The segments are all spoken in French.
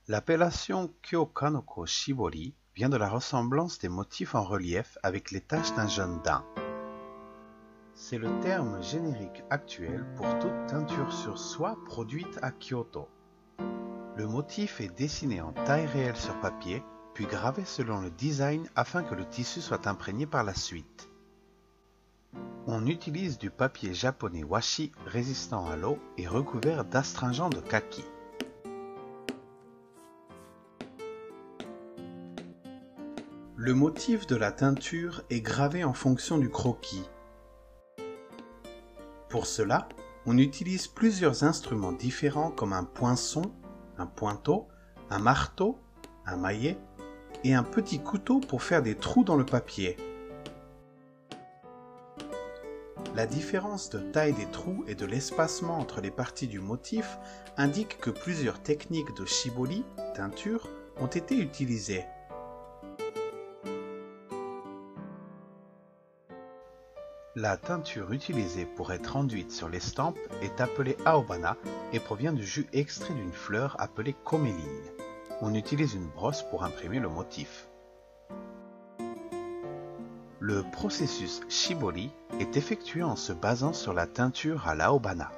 L'appellation Kyo-Kanoko Shibori vient de la ressemblance des motifs en relief avec les taches d'un jaune daim. C'est le terme générique actuel pour toute teinture sur soie produite à Kyoto. Le motif est dessiné en taille réelle sur papier, puis gravé selon le design afin que le tissu soit imprégné par la suite. On utilise du papier japonais washi résistant à l'eau et recouvert d'astringent de kaki. Le motif de la teinture est gravé en fonction du croquis. Pour cela, on utilise plusieurs instruments différents comme un poinçon, un pointeau, un marteau, un maillet et un petit couteau pour faire des trous dans le papier. La différence de taille des trous et de l'espacement entre les parties du motif indique que plusieurs techniques de shibori, teinture, ont été utilisées. La teinture utilisée pour être enduite sur l'estampe est appelée aobana et provient du jus extrait d'une fleur appelée coméline. On utilise une brosse pour imprimer le motif. Le processus shibori est effectué en se basant sur la teinture à l'aobana.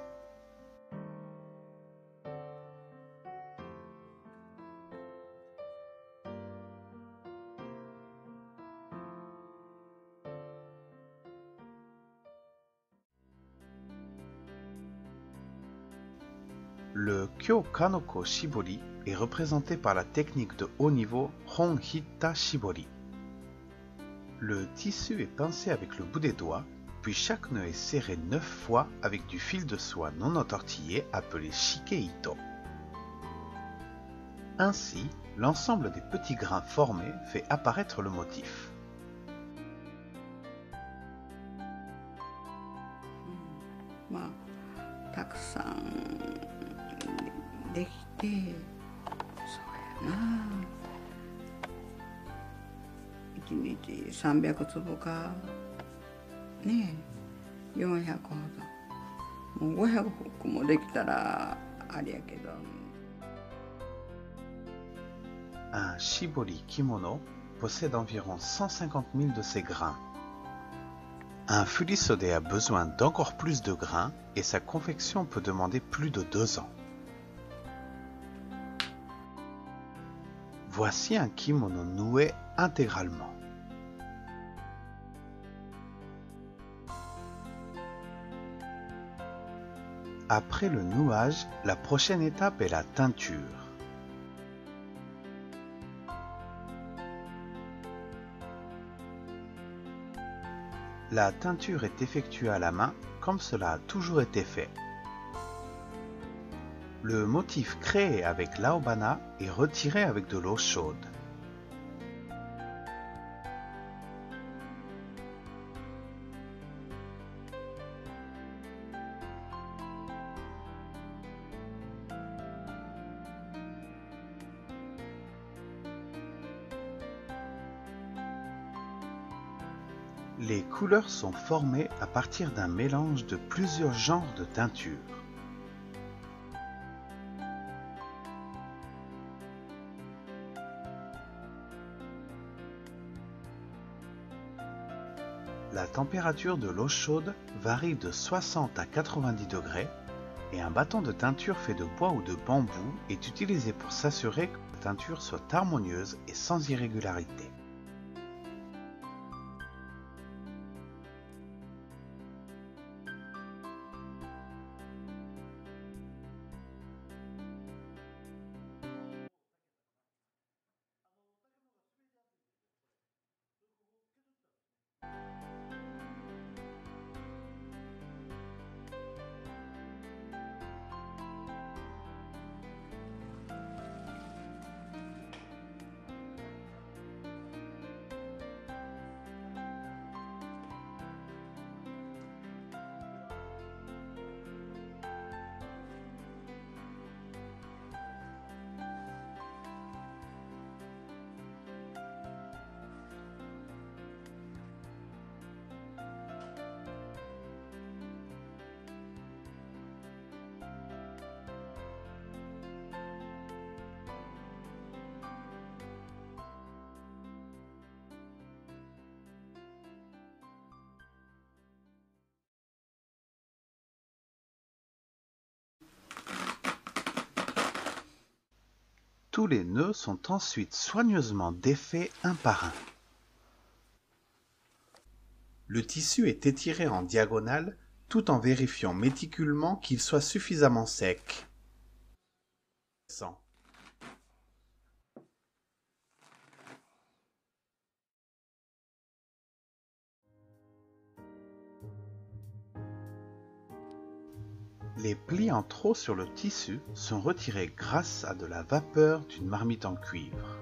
Le Kyo-Kanoko Shibori est représenté par la technique de haut niveau Honhitta Shibori. Le tissu est pincé avec le bout des doigts, puis chaque nœud est serré 9 fois avec du fil de soie non entortillé appelé shikeito. Ainsi, l'ensemble des petits grains formés fait apparaître le motif. Une日300粒かねえ400ほどもう500服もできたらあれやけど。Un shibori kimono possède environ 150 000 de ces grains. Un fulisode a besoin d'encore plus de grains et sa confection peut demander plus de 2 ans. Voici un kimono noué intégralement. Après le nouage, la prochaine étape est la teinture. La teinture est effectuée à la main comme cela a toujours été fait. Le motif créé avec l'aobana est retiré avec de l'eau chaude. Les couleurs sont formées à partir d'un mélange de plusieurs genres de teinture. La température de l'eau chaude varie de 60 à 90 degrés et un bâton de teinture fait de bois ou de bambou est utilisé pour s'assurer que la teinture soit harmonieuse et sans irrégularité. Tous les nœuds sont ensuite soigneusement défaits un par un. Le tissu est étiré en diagonale tout en vérifiant méticuleusement qu'il soit suffisamment sec. Les plis en trop sur le tissu sont retirés grâce à de la vapeur d'une marmite en cuivre.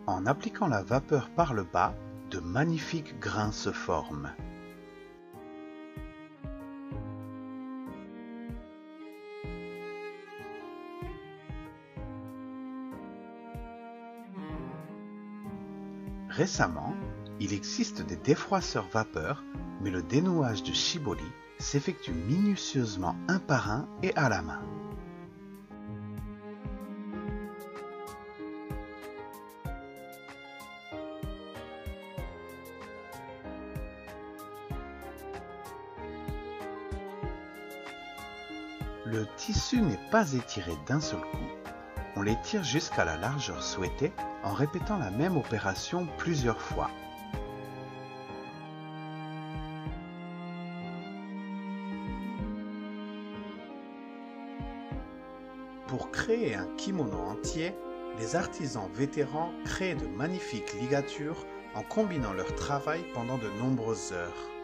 En appliquant la vapeur par le bas, de magnifiques grains se forment. Récemment, il existe des défroisseurs vapeur, mais le dénouage de shibori s'effectue minutieusement un par un et à la main. Le tissu n'est pas étiré d'un seul coup. On l'étire jusqu'à la largeur souhaitée en répétant la même opération plusieurs fois. Pour créer un kimono entier, les artisans vétérans créent de magnifiques ligatures en combinant leur travail pendant de nombreuses heures.